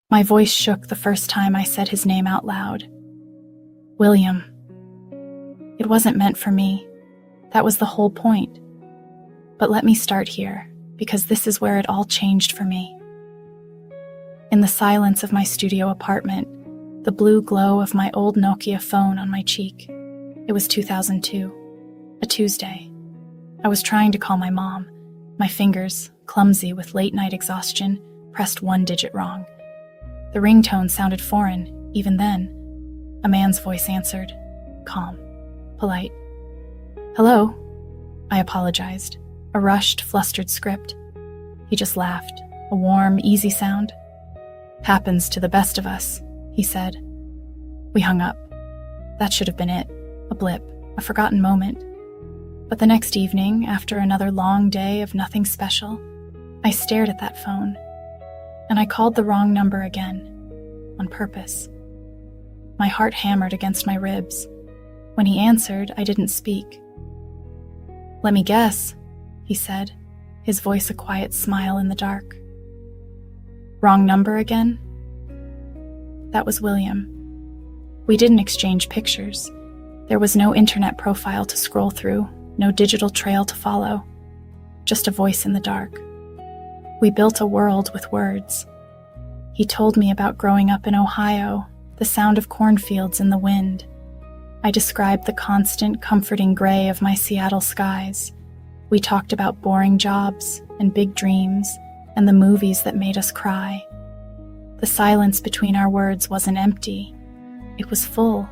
My voice shook the first time I said his name out loud. William. It wasn't meant for me. That was the whole point. But let me start here, because this is where it all changed for me. In the silence of my studio apartment, the blue glow of my old Nokia phone on my cheek. It was 2002, a Tuesday. I was trying to call my mom. My fingers, clumsy with late-night exhaustion, pressed one digit wrong. The ringtone sounded foreign, even then. A man's voice answered, calm, polite. Hello? I apologized, a rushed, flustered script. He just laughed, a warm, easy sound. Happens to the best of us, he said. We hung up. That should have been it, a blip, a forgotten moment. But the next evening, after another long day of nothing special, I stared at that phone, and I called the wrong number again, on purpose. My heart hammered against my ribs. When he answered, I didn't speak. Let me guess, he said, his voice a quiet smile in the dark. Wrong number again? That was William. We didn't exchange pictures. There was no internet profile to scroll through, no digital trail to follow, just a voice in the dark. We built a world with words. He told me about growing up in Ohio, the sound of cornfields in the wind. I described the constant, comforting gray of my Seattle skies. We talked about boring jobs and big dreams and the movies that made us cry. The silence between our words wasn't empty. It was full.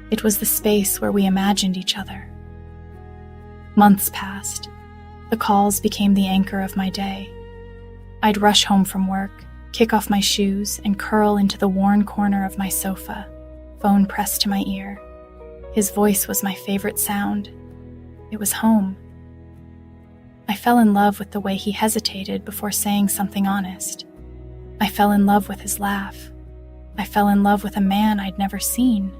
It was the space where we imagined each other. Months passed. The calls became the anchor of my day. I'd rush home from work, kick off my shoes, and curl into the worn corner of my sofa, phone pressed to my ear. His voice was my favorite sound. It was home. I fell in love with the way he hesitated before saying something honest. I fell in love with his laugh. I fell in love with a man I'd never seen.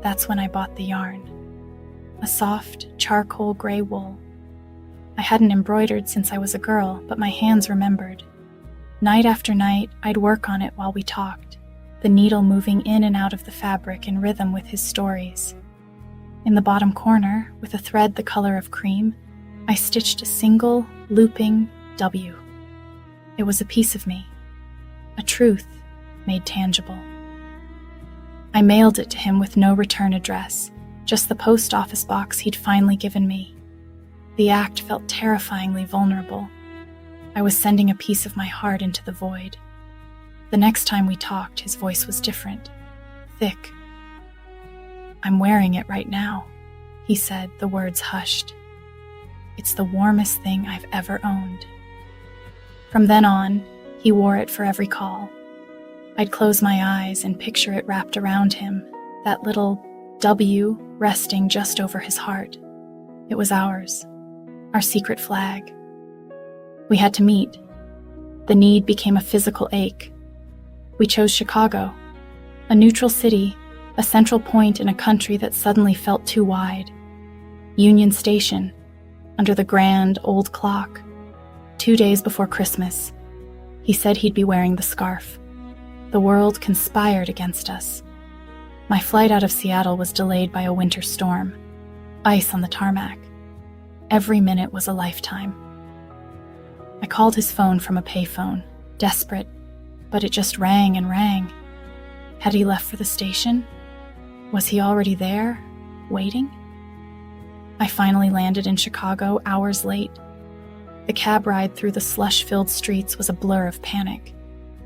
That's when I bought the yarn. A soft, charcoal gray wool. I hadn't embroidered since I was a girl, but my hands remembered. Night after night, I'd work on it while we talked, the needle moving in and out of the fabric in rhythm with his stories. In the bottom corner, with a thread the color of cream, I stitched a single, looping W. It was a piece of me, a truth made tangible. I mailed it to him with no return address, just the post office box he'd finally given me. The act felt terrifyingly vulnerable. I was sending a piece of my heart into the void. The next time we talked, his voice was different, thick. I'm wearing it right now, he said, the words hushed. It's the warmest thing I've ever owned. From then on, he wore it for every call. I'd close my eyes and picture it wrapped around him, that little W resting just over his heart. It was ours, our secret flag. We had to meet. The need became a physical ache. We chose Chicago, a neutral city, a central point in a country that suddenly felt too wide. Union Station, under the grand old clock. 2 days before Christmas, he said he'd be wearing the scarf. The world conspired against us. My flight out of Seattle was delayed by a winter storm. Ice on the tarmac. Every minute was a lifetime. I called his phone from a payphone, desperate, but it just rang and rang. Had he left for the station? Was he already there, waiting? I finally landed in Chicago hours late. The cab ride through the slush-filled streets was a blur of panic.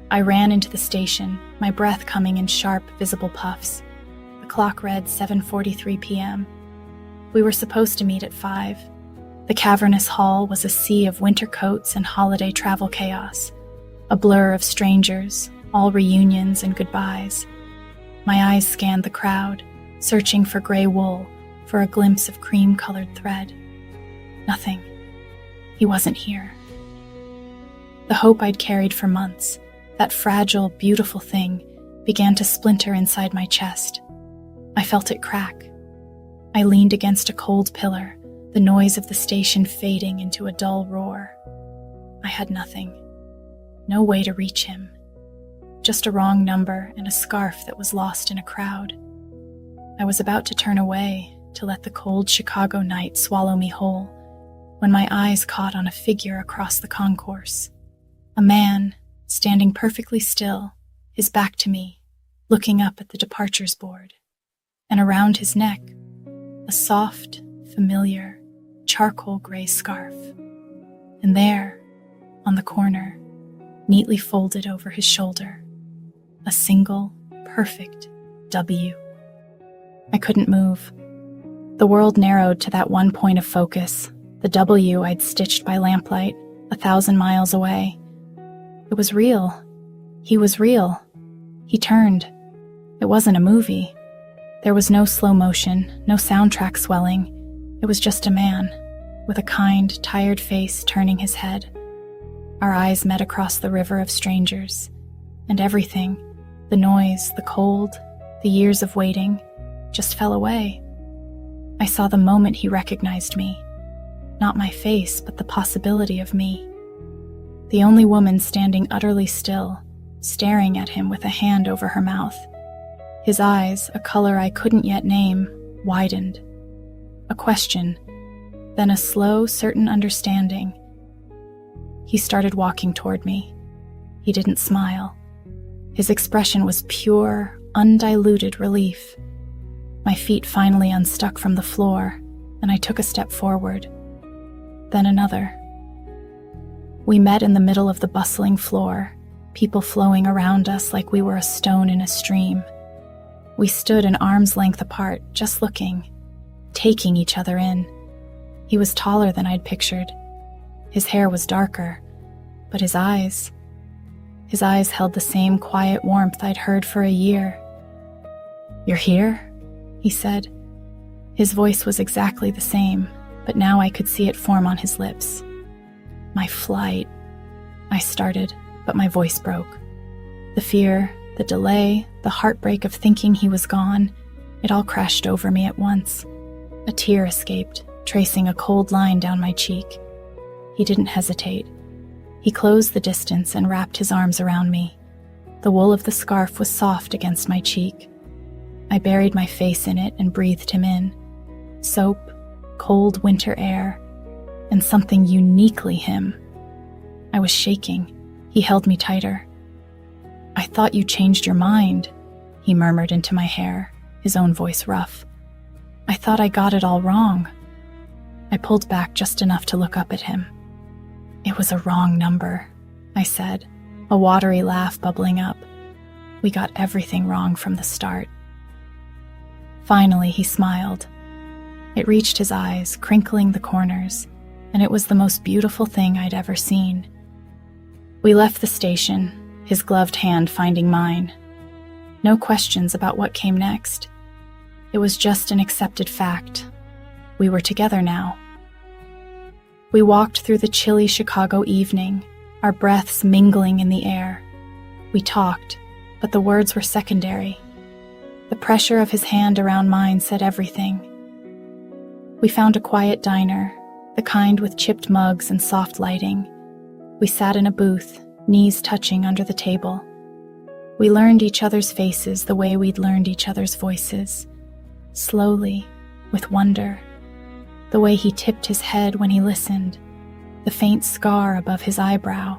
I ran into the station, my breath coming in sharp, visible puffs. The clock read 7:43 p.m. We were supposed to meet at 5. The cavernous hall was a sea of winter coats and holiday travel chaos, a blur of strangers, all reunions and goodbyes. My eyes scanned the crowd, searching for gray wool, for a glimpse of cream-colored thread. Nothing. He wasn't here. The hope I'd carried for months, that fragile, beautiful thing, began to splinter inside my chest. I felt it crack. I leaned against a cold pillar, the noise of the station fading into a dull roar. I had nothing. No way to reach him. just a wrong number and a scarf that was lost in a crowd. I was about to turn away to let the cold Chicago night swallow me whole when my eyes caught on a figure across the concourse. A man, standing perfectly still, his back to me, looking up at the departures board. And around his neck, a soft, familiar, charcoal gray scarf. And there, on the corner, neatly folded over his shoulder, a single, perfect W. I couldn't move. The world narrowed to that one point of focus, the W I'd stitched by lamplight 1,000 miles away. It was real. He was real. He turned. It wasn't a movie. There was no slow motion, no soundtrack swelling. It was just a man, with a kind, tired face turning his head. Our eyes met across the river of strangers, and everything, the noise, the cold, the years of waiting, just fell away. I saw the moment he recognized me, not my face, but the possibility of me. The only woman standing utterly still, staring at him with a hand over her mouth. His eyes, a color I couldn't yet name, widened. A question, then a slow, certain understanding. He started walking toward me. He didn't smile. His expression was pure, undiluted relief. My feet finally unstuck from the floor, and I took a step forward. Then another. We met in the middle of the bustling floor, people flowing around us like we were a stone in a stream. We stood an arm's length apart, just looking, taking each other in. He was taller than I'd pictured. His hair was darker, but his eyes held the same quiet warmth I'd heard for a year. "You're here?" he said. His voice was exactly the same, but now I could see it form on his lips. "My flight," I started, but my voice broke. The fear, the delay, the heartbreak of thinking he was gone, it all crashed over me at once. A tear escaped, tracing a cold line down my cheek. He didn't hesitate. He closed the distance and wrapped his arms around me. The wool of the scarf was soft against my cheek. I buried my face in it and breathed him in. Soap, cold winter air, and something uniquely him. I was shaking. He held me tighter. "I thought you changed your mind," he murmured into my hair, his own voice rough. "I thought I got it all wrong." I pulled back just enough to look up at him. "It was a wrong number," I said, a watery laugh bubbling up. "We got everything wrong from the start." Finally, he smiled. It reached his eyes, crinkling the corners, and it was the most beautiful thing I'd ever seen. We left the station, his gloved hand finding mine. No questions about what came next. It was just an accepted fact. We were together now. We walked through the chilly Chicago evening, our breaths mingling in the air. We talked, but the words were secondary. The pressure of his hand around mine said everything. We found a quiet diner, the kind with chipped mugs and soft lighting. We sat in a booth, knees touching under the table. We learned each other's faces the way we'd learned each other's voices. Slowly, with wonder. The way he tipped his head when he listened. The faint scar above his eyebrow.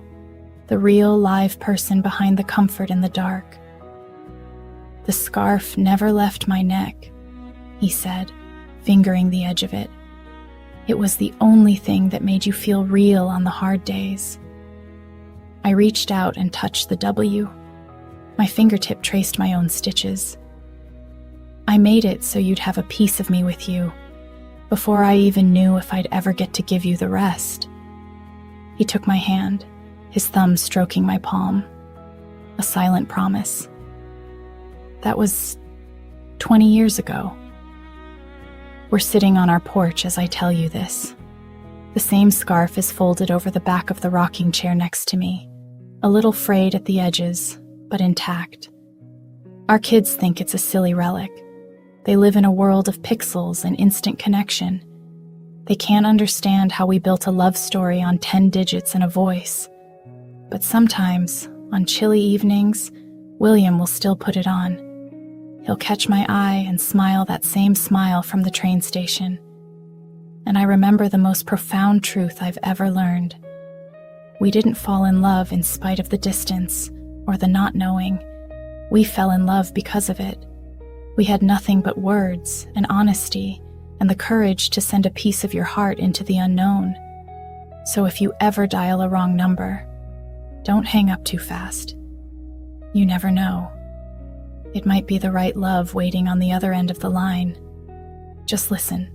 The real live person behind the comfort in the dark. "The scarf never left my neck," he said, fingering the edge of it. "It was the only thing that made you feel real on the hard days." I reached out and touched the W. My fingertip traced my own stitches. "I made it so you'd have a piece of me with you, before I even knew if I'd ever get to give you the rest." He took my hand, his thumb stroking my palm. A silent promise. That was 20 years ago. We're sitting on our porch as I tell you this. The same scarf is folded over the back of the rocking chair next to me, a little frayed at the edges, but intact. Our kids think it's a silly relic. They live in a world of pixels and instant connection. They can't understand how we built a love story on 10 digits and a voice. But sometimes, on chilly evenings, William will still put it on. He'll catch my eye and smile that same smile from the train station. And I remember the most profound truth I've ever learned. We didn't fall in love in spite of the distance or the not knowing. We fell in love because of it. We had nothing but words and honesty and the courage to send a piece of your heart into the unknown. So if you ever dial a wrong number, don't hang up too fast. You never know. It might be the right love waiting on the other end of the line. Just listen.